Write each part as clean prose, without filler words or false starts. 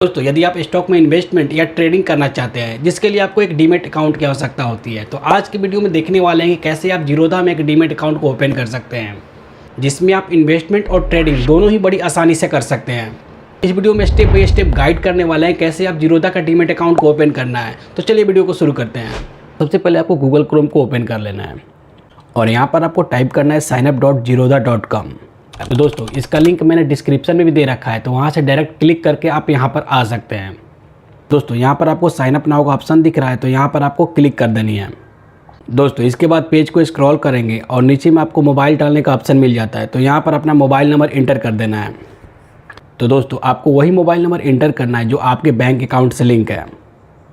दोस्तों यदि आप स्टॉक में इन्वेस्टमेंट या ट्रेडिंग करना चाहते हैं जिसके लिए आपको एक डीमैट अकाउंट की आवश्यकता होती है, तो आज की वीडियो में देखने वाले हैं कि कैसे आप जीरोधा में एक डीमैट अकाउंट को ओपन कर सकते हैं जिसमें आप इन्वेस्टमेंट और ट्रेडिंग दोनों ही बड़ी आसानी से कर सकते हैं। इस वीडियो में स्टेप बाय स्टेप गाइड करने वाले हैं कैसे आप जीरोधा का डीमैट अकाउंट को ओपन करना है। तो चलिए वीडियो को शुरू करते हैं। सबसे पहले आपको गूगल क्रोम को ओपन कर लेना है और यहाँ पर आपको टाइप करना है signup.zerodha.com। तो दोस्तों इसका लिंक मैंने डिस्क्रिप्शन में भी दे रखा है, तो वहाँ से डायरेक्ट क्लिक करके आप यहाँ पर आ सकते हैं। दोस्तों यहाँ पर आपको साइन अप नाउ का ऑप्शन दिख रहा है, तो यहाँ पर आपको क्लिक कर देनी है। दोस्तों इसके बाद पेज को स्क्रॉल करेंगे और नीचे में आपको मोबाइल डालने का ऑप्शन मिल जाता है, तो यहाँ पर अपना मोबाइल नंबर इंटर कर देना है। तो दोस्तों आपको वही मोबाइल नंबर इंटर करना है जो आपके बैंक अकाउंट से लिंक है।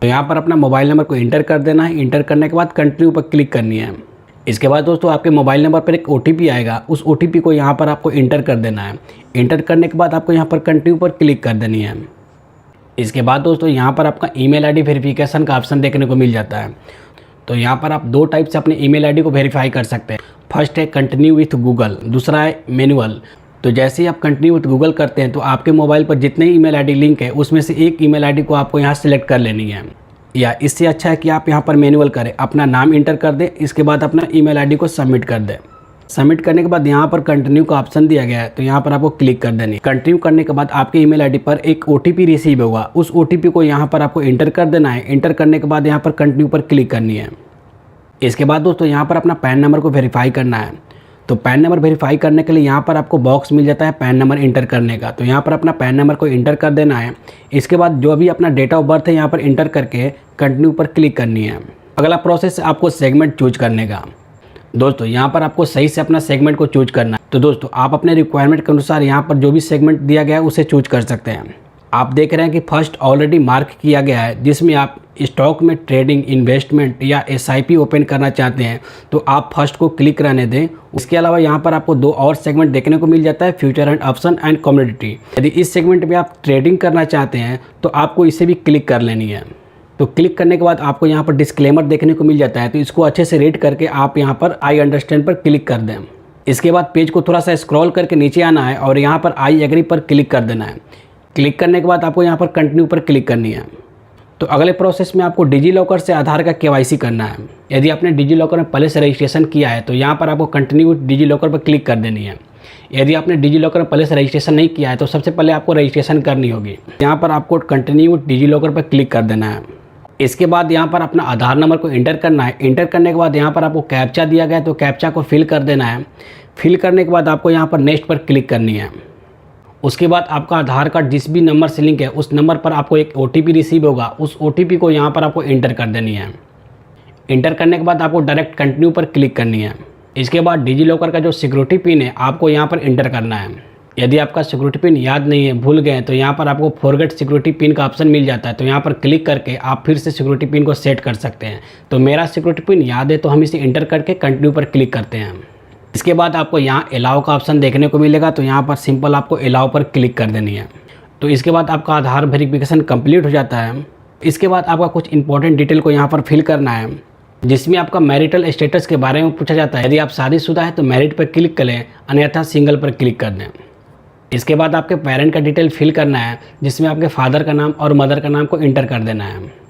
तो यहाँ पर अपना मोबाइल नंबर को इंटर कर देना है। इंटर करने के बाद कंटिन्यू पर क्लिक करनी है। इसके बाद दोस्तों आपके मोबाइल नंबर पर एक OTP आएगा, उस OTP को यहाँ पर आपको इंटर कर देना है। इंटर करने के बाद आपको यहाँ पर कंटिन्यू पर क्लिक कर देनी है। इसके बाद दोस्तों यहाँ पर आपका ईमेल आईडी वेरिफिकेशन का ऑप्शन देखने को मिल जाता है। तो यहाँ पर आप दो टाइप से अपने ईमेल आईडी को वेरीफाई कर सकते हैं। फर्स्ट है कंटिन्यू विथ गूगल, दूसरा है मैनुअल। तो जैसे ही आप कंटिन्यू विथ गूगल करते हैं तो आपके मोबाइल पर जितने ईमेल आईडी लिंक है उसमें से एक ईमेल आईडी को आपको यहाँ सेलेक्ट कर लेनी है, या इससे अच्छा है कि आप यहाँ पर मैनुअल करें, अपना नाम इंटर कर दें, इसके बाद अपना ईमेल आईडी को सबमिट कर दें। सबमिट करने के बाद यहाँ पर कंटिन्यू का ऑप्शन दिया गया है, तो यहाँ पर आपको क्लिक कर देनी है। कंटिन्यू करने के बाद आपके ईमेल आईडी पर एक OTP रिसीव होगा, उस OTP को यहाँ पर आपको इंटर कर देना है। इंटर करने के बाद यहाँ पर कंटिन्यू पर क्लिक करनी है। इसके बाद दोस्तों यहाँ पर अपना पैन नंबर को वेरीफाई करना है। तो पैन नंबर वेरीफाई करने के लिए यहाँ पर आपको बॉक्स मिल जाता है पैन नंबर इंटर करने का, तो यहाँ पर अपना पैन नंबर को इंटर कर देना है। इसके बाद जो भी अपना डेट ऑफ बर्थ है यहाँ पर इंटर करके कंटिन्यू पर क्लिक करनी है। अगला प्रोसेस आपको सेगमेंट चूज करने का। दोस्तों यहाँ पर आपको सही से अपना सेगमेंट को चूज करना है। तो दोस्तों आप अपने रिक्वायरमेंट के अनुसार यहाँ पर जो भी सेगमेंट दिया गया है उसे चूज कर सकते हैं। आप देख रहे हैं कि फर्स्ट ऑलरेडी मार्क किया गया है, जिसमें आप स्टॉक में ट्रेडिंग, इन्वेस्टमेंट या SIP ओपन करना चाहते हैं तो आप फर्स्ट को क्लिक रहने दें। उसके अलावा यहाँ पर आपको दो और सेगमेंट देखने को मिल जाता है, future and option and commodity. यदि इस सेगमेंट में आप ट्रेडिंग करना चाहते हैं तो आपको इसे भी क्लिक कर लेनी है। तो क्लिक करने के बाद आपको यहाँ पर डिस्क्लेमर देखने को मिल जाता है, तो इसको अच्छे से रीड करके आप यहाँ पर आई अंडरस्टैंड पर क्लिक कर दें। इसके बाद पेज को थोड़ा सा स्क्रॉल करके नीचे आना है और यहाँ पर आई एग्री पर क्लिक कर देना है। क्लिक करने के बाद आपको यहाँ पर कंटिन्यू पर क्लिक करनी है। तो अगले प्रोसेस में आपको डिजीलॉकर से आधार का KYC करना है। यदि आपने डिजीलॉकर में पहले से रजिस्ट्रेशन किया है तो यहाँ पर आपको कंटिन्यू डिजीलॉकर पर क्लिक कर देनी है। यदि आपने डिजीलॉकर में पहले से रजिस्ट्रेशन नहीं किया है तो सबसे पहले आपको रजिस्ट्रेशन करनी होगी। यहाँ पर आपको कंटिन्यू डिजीलॉकर पर क्लिक कर देना है। इसके बाद यहाँ पर अपना आधार नंबर को इंटर करना है। इंटर करने के बाद यहाँ पर आपको कैप्चा दिया गया है, तो कैप्चा को फिल कर देना है। फिल करने के बाद आपको यहाँ पर नेक्स्ट पर क्लिक करनी है। उसके बाद आपका आधार कार्ड जिस भी नंबर से लिंक है उस नंबर पर आपको एक OTP रिसीव होगा, उस OTP को यहाँ पर आपको इंटर कर देनी है। इंटर करने के बाद आपको डायरेक्ट कंटिन्यू पर क्लिक करनी है। इसके बाद डिजीलॉकर का जो सिक्योरिटी पिन है आपको यहाँ पर इंटर करना है। यदि आपका सिक्योरिटी पिन याद नहीं है, भूल गए, तो यहाँ पर आपको फॉरगेट सिक्योरिटी पिन का ऑप्शन मिल जाता है, तो यहाँ पर क्लिक करके आप फिर से सिक्योरिटी पिन को सेट कर सकते हैं। तो मेरा सिक्योरिटी पिन याद है, तो हम इसे इंटर करके कंटिन्यू पर क्लिक करते हैं। इसके बाद आपको यहाँ अलाउ का ऑप्शन देखने को मिलेगा, तो यहाँ पर सिंपल आपको अलाउ पर क्लिक कर देनी है। तो इसके बाद आपका आधार वेरिफिकेशन कंप्लीट हो जाता है। इसके बाद आपका कुछ इंपॉर्टेंट डिटेल को यहाँ पर फिल करना है, जिसमें आपका मैरिटल स्टेटस के बारे में पूछा जाता है। यदि आप शादीशुदा है तो मैरिड पर क्लिक करें, अन्यथा सिंगल पर क्लिक कर दें। इसके बाद आपके पेरेंट का डिटेल फिल करना है, जिसमें आपके फादर का नाम और मदर का नाम को इंटर कर देना है।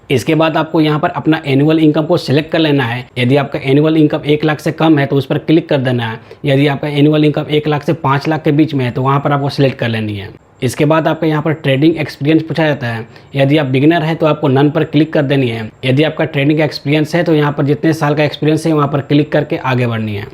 इसके बाद आपको यहाँ पर अपना एनुअल इनकम को सिलेक्ट कर लेना है। यदि आपका एनुअल इनकम 1 लाख से कम है तो उस पर क्लिक कर देना है। यदि आपका एनुअल इनकम 1 लाख से 5 लाख के बीच में है तो वहाँ पर आपको सिलेक्ट कर लेनी है। इसके बाद आपका यहाँ पर ट्रेडिंग एक्सपीरियंस पूछा जाता है। यदि आप बिगिनर है तो आपको नन पर क्लिक कर देनी है। यदि आपका ट्रेडिंग एक्सपीरियंस है तो यहाँ पर जितने साल का एक्सपीरियंस है वहाँ पर क्लिक करके आगे बढ़नी है।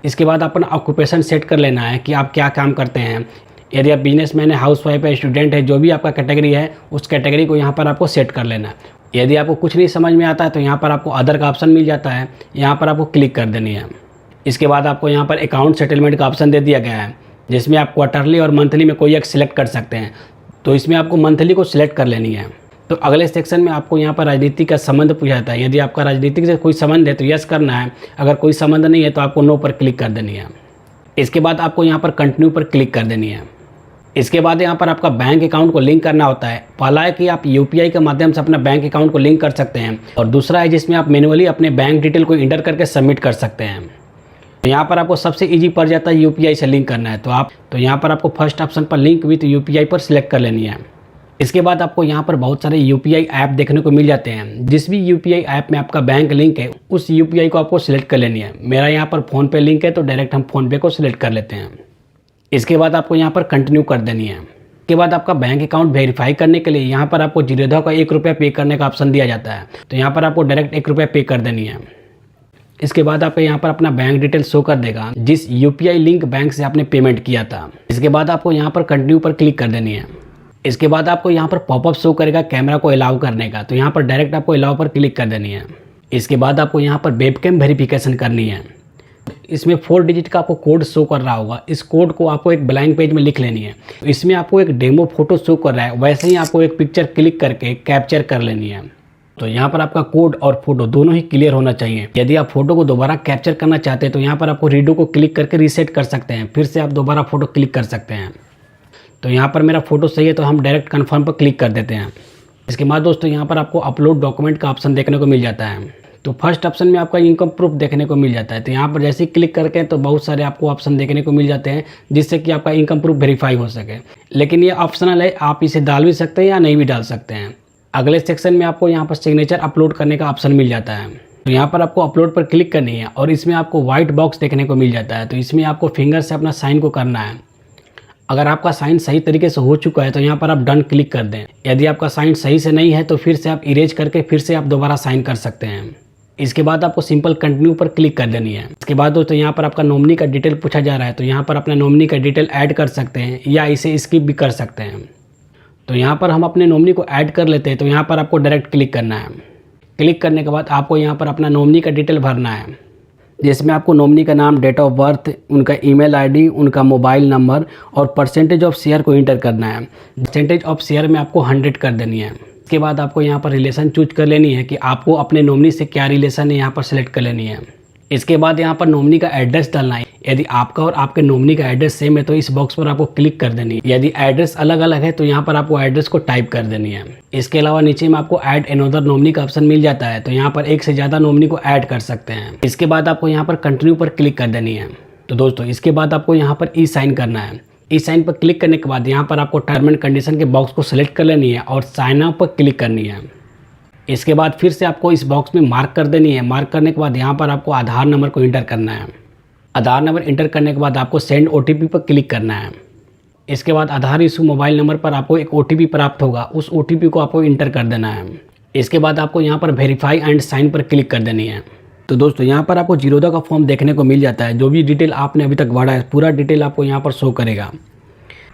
इसके बाद अपना ऑक्यूपेशन सेट कर लेना है कि आप क्या काम करते हैं। यदि आप बिजनेसमैन है, हाउसवाइफ है, स्टूडेंट है, जो भी आपका कैटेगरी है उस कैटेगरी को यहाँ पर आपको सेट कर लेना है। यदि आपको कुछ नहीं समझ में आता है तो यहाँ पर आपको अदर का ऑप्शन मिल जाता है, यहाँ पर आपको क्लिक कर देनी है। इसके बाद आपको यहाँ पर अकाउंट सेटलमेंट का ऑप्शन दे दिया गया है, जिसमें आप क्वार्टरली और मंथली में कोई एक सिलेक्ट कर सकते हैं। तो इसमें आपको मंथली को सिलेक्ट कर लेनी है। तो अगले सेक्शन में आपको यहाँ पर राजनीति का संबंध पूछा जाता है। यदि आपका राजनीति से कोई संबंध है तो यस करना है, अगर कोई संबंध नहीं है तो आपको नो पर क्लिक कर देनी है। इसके बाद आपको यहाँ पर कंटिन्यू पर क्लिक कर देनी है। इसके बाद यहाँ पर आपका बैंक अकाउंट को लिंक करना होता है। पहला है कि आप UPI के माध्यम से अपना बैंक अकाउंट को लिंक कर सकते हैं, और दूसरा है जिसमें आप मैनुअली अपने बैंक डिटेल को इंटर करके सबमिट कर सकते हैं। यहाँ पर आपको सबसे इजी पड़ जाता है UPI से लिंक करना है, तो यहाँ पर आपको फर्स्ट ऑप्शन पर लिंक विथ UPI पर सिलेक्ट कर लेनी है। इसके बाद आपको यहाँ पर बहुत सारे यूपीआई ऐप देखने को मिल जाते हैं। जिस भी यूपीआई ऐप में आपका बैंक लिंक है उस यूपीआई को आपको सिलेक्ट कर लेनी है। मेरा यहाँ पर फ़ोनपे लिंक है तो डायरेक्ट हम फ़ोनपे को सिलेक्ट कर लेते हैं। इसके बाद आपको यहाँ पर कंटिन्यू कर देनी है। इसके बाद आपका बैंक अकाउंट वेरीफाई करने के लिए यहाँ पर आपको जीरोधा का 1 रुपया पे करने का ऑप्शन दिया जाता है, तो यहाँ पर आपको डायरेक्ट 1 रुपया पे कर देनी है। इसके बाद आपको यहाँ पर अपना बैंक डिटेल शो कर देगा जिस यूपीआई लिंक बैंक से आपने पेमेंट किया था। इसके बाद आपको यहाँ पर कंटिन्यू पर क्लिक कर देनी है। इसके बाद आपको यहाँ पर पॉपअप शो करेगा कैमरा को अलाउ करने का, तो यहाँ पर डायरेक्ट आपको अलाउ पर क्लिक कर देनी है। इसके बाद आपको यहाँ पर वेबकैम वेरिफिकेशन करनी है। इसमें 4 डिजिट का आपको कोड शो कर रहा होगा, इस कोड को आपको एक ब्लैंक पेज में लिख लेनी है। इसमें आपको एक डेमो फोटो शो कर रहा है, वैसे ही आपको एक पिक्चर क्लिक करके कैप्चर कर लेनी है। तो यहाँ पर आपका कोड और फोटो दोनों ही क्लियर होना चाहिए। यदि आप फोटो को दोबारा कैप्चर करना चाहते हैं तो यहाँ पर आपको रीडो को क्लिक करके रीसेट कर सकते हैं, फिर से आप दोबारा फोटो क्लिक कर सकते हैं। तो यहाँ पर मेरा फोटो सही है तो हम डायरेक्ट कन्फर्म पर क्लिक कर देते हैं। इसके बाद दोस्तों यहाँ पर आपको अपलोड डॉक्यूमेंट का ऑप्शन देखने को मिल जाता है। तो फर्स्ट ऑप्शन में आपका इनकम प्रूफ देखने को मिल जाता है। तो यहाँ पर जैसे ही क्लिक करके तो बहुत सारे आपको ऑप्शन देखने को मिल जाते हैं जिससे कि आपका इनकम प्रूफ वेरीफाई हो सके, लेकिन ये ऑप्शनल है, आप इसे डाल भी सकते हैं या नहीं भी डाल सकते हैं। अगले सेक्शन में आपको यहाँ पर सिग्नेचर अपलोड करने का ऑप्शन मिल जाता है। तो यहाँ पर आपको अपलोड पर क्लिक करनी है और इसमें आपको व्हाइट बॉक्स देखने को मिल जाता है। तो इसमें आपको फिंगर से अपना साइन को करना है। अगर आपका साइन सही तरीके से हो चुका है तो यहाँ पर आप डन क्लिक कर दें। यदि आपका साइन सही से नहीं है तो फिर से आप इरेज करके फिर से आप दोबारा साइन कर सकते हैं। इसके बाद आपको सिंपल कंटिन्यू पर क्लिक कर देनी है। इसके बाद दोस्तों यहाँ पर आपका नॉमिनी का डिटेल पूछा जा रहा है, तो यहाँ पर अपना नॉमिनी का डिटेल ऐड कर सकते हैं या इसे स्किप भी कर सकते हैं। तो यहाँ पर हम अपने नॉमिनी को ऐड कर लेते हैं, तो यहाँ पर आपको डायरेक्ट क्लिक करना है। क्लिक करने के बाद आपको यहाँ पर अपना नॉमिनी का डिटेल भरना है, जिसमें आपको नॉमिनी का नाम, डेट ऑफ बर्थ, उनका ईमेल आईडी, उनका मोबाइल नंबर और परसेंटेज ऑफ शेयर को इंटर करना है। परसेंटेज ऑफ शेयर में आपको 100 कर देनी है। इसके बाद आपको यहाँ पर रिलेशन चूज कर लेनी है कि आपको अपने नॉमिनी से क्या रिलेशन है, यहाँ पर सेलेक्ट कर लेनी है। इसके बाद यहाँ पर नॉमिनी का एड्रेस डालना है। यदि आपका और आपके नॉमिनी का एड्रेस सेम है तो इस बॉक्स पर आपको क्लिक कर देनी है। यदि एड्रेस अलग अलग है तो यहाँ पर आपको एड्रेस को टाइप कर देनी है। इसके अलावा नीचे में आपको ऐड अनदर नॉमिनी का ऑप्शन मिल जाता है, तो यहाँ पर एक से ज़्यादा नॉमिनी को ऐड कर सकते हैं। इसके बाद आपको यहाँ पर कंटिन्यू पर क्लिक कर देनी है। तो दोस्तों इसके बाद आपको यहाँ पर ई साइन करना है। ई साइन पर क्लिक करने के बाद यहाँ पर आपको टर्म एंड कंडीशन के बॉक्स को सिलेक्ट कर लेनी है और साइन अप पर क्लिक करनी है। इसके बाद फिर से आपको इस बॉक्स में मार्क कर देनी है। मार्क करने के बाद यहाँ पर आपको आधार नंबर को इंटर करना है। आधार नंबर इंटर करने के बाद आपको सेंड ओटीपी पर क्लिक करना है। इसके बाद आधार इशू मोबाइल नंबर पर आपको एक ओटीपी प्राप्त होगा, उस ओटीपी को आपको इंटर कर देना है। इसके बाद आपको यहाँ पर वेरीफाई एंड साइन पर क्लिक कर देनी है। तो दोस्तों यहाँ पर आपको जीरोधा का फॉर्म देखने को मिल जाता है। जो भी डिटेल आपने अभी तक भरा है पूरा डिटेल आपको यहाँ पर शो करेगा।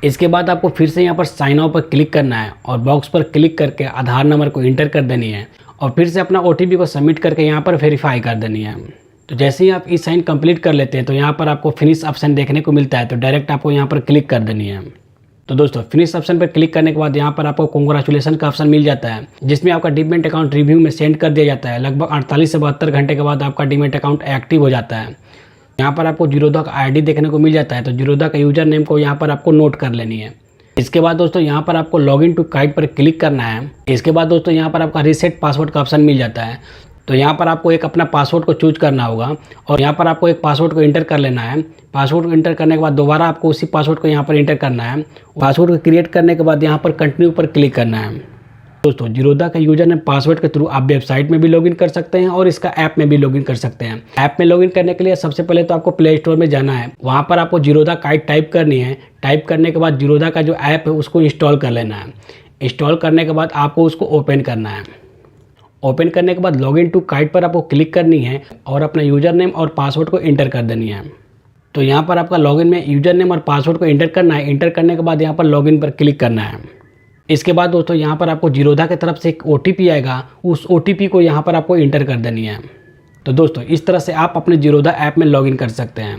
इसके बाद आपको फिर से यहाँ पर साइन अप पर क्लिक करना है और बॉक्स पर क्लिक करके आधार नंबर को इंटर कर देनी है और फिर से अपना ओटीपी को सबमिट करके यहाँ पर वेरीफाई कर देनी है। तो जैसे ही आप ई साइन कंप्लीट कर लेते हैं तो यहाँ पर आपको फिनिश ऑप्शन देखने को मिलता है, तो डायरेक्ट आपको यहाँ पर क्लिक कर देनी है। तो दोस्तों फिनिश ऑप्शन पर क्लिक करने के बाद यहाँ पर आपको कांग्रेचुलेसन का ऑप्शन मिल जाता है, जिसमें आपका डीमैट अकाउंट रिव्यू में सेंड कर दिया जाता है। लगभग 48 से 72 घंटे के बाद आपका डीमैट अकाउंट एक्टिव हो जाता है। यहाँ पर आपको जीरोधा का आईडी देखने को मिल जाता है, तो जीरोधा का यूजर नेम को यहाँ पर आपको नोट कर लेनी है। इसके बाद दोस्तों यहाँ पर आपको लॉगिन टू काइट पर क्लिक करना है। इसके बाद दोस्तों यहाँ पर आपका रीसेट पासवर्ड का ऑप्शन मिल जाता है, तो यहाँ पर आपको एक अपना पासवर्ड को चूज करना होगा और यहाँ पर आपको एक पासवर्ड को इंटर कर लेना है। पासवर्ड को इंटर करने के बाद दोबारा आपको उसी पासवर्ड को यहाँ पर इंटर करना है। पासवर्ड को क्रिएट करने के बाद यहाँ पर कंटिन्यू पर क्लिक करना है। दोस्तों जीरोधा का यूजर नेम पासवर्ड के थ्रू आप वेबसाइट में भी लॉगिन कर सकते हैं और इसका ऐप में भी लॉगिन कर सकते हैं। ऐप में लॉगिन करने के लिए सबसे पहले तो आपको प्ले स्टोर में जाना है, वहाँ पर आपको जीरोधा काइट टाइप करनी है। टाइप करने के बाद जीरोधा का जो ऐप है उसको इंस्टॉल कर लेना है। इंस्टॉल करने के बाद आपको उसको ओपन करना है। ओपन करने के बाद लॉगिन टू काइट पर आपको क्लिक करनी है और अपना यूजर नेम और पासवर्ड को इंटर कर देनी है। तो यहाँ पर आपका लॉगिन में यूजर नेम और पासवर्ड को इंटर करना है। इंटर करने के बाद यहाँ पर लॉगिन पर क्लिक करना है। इसके बाद दोस्तों यहाँ पर आपको जीरोधा की तरफ से एक ओटीपी आएगा, उस ओटीपी को यहाँ पर आपको इंटर कर देनी है। तो दोस्तों इस तरह से आप अपने जीरोधा ऐप में लॉगिन कर सकते हैं।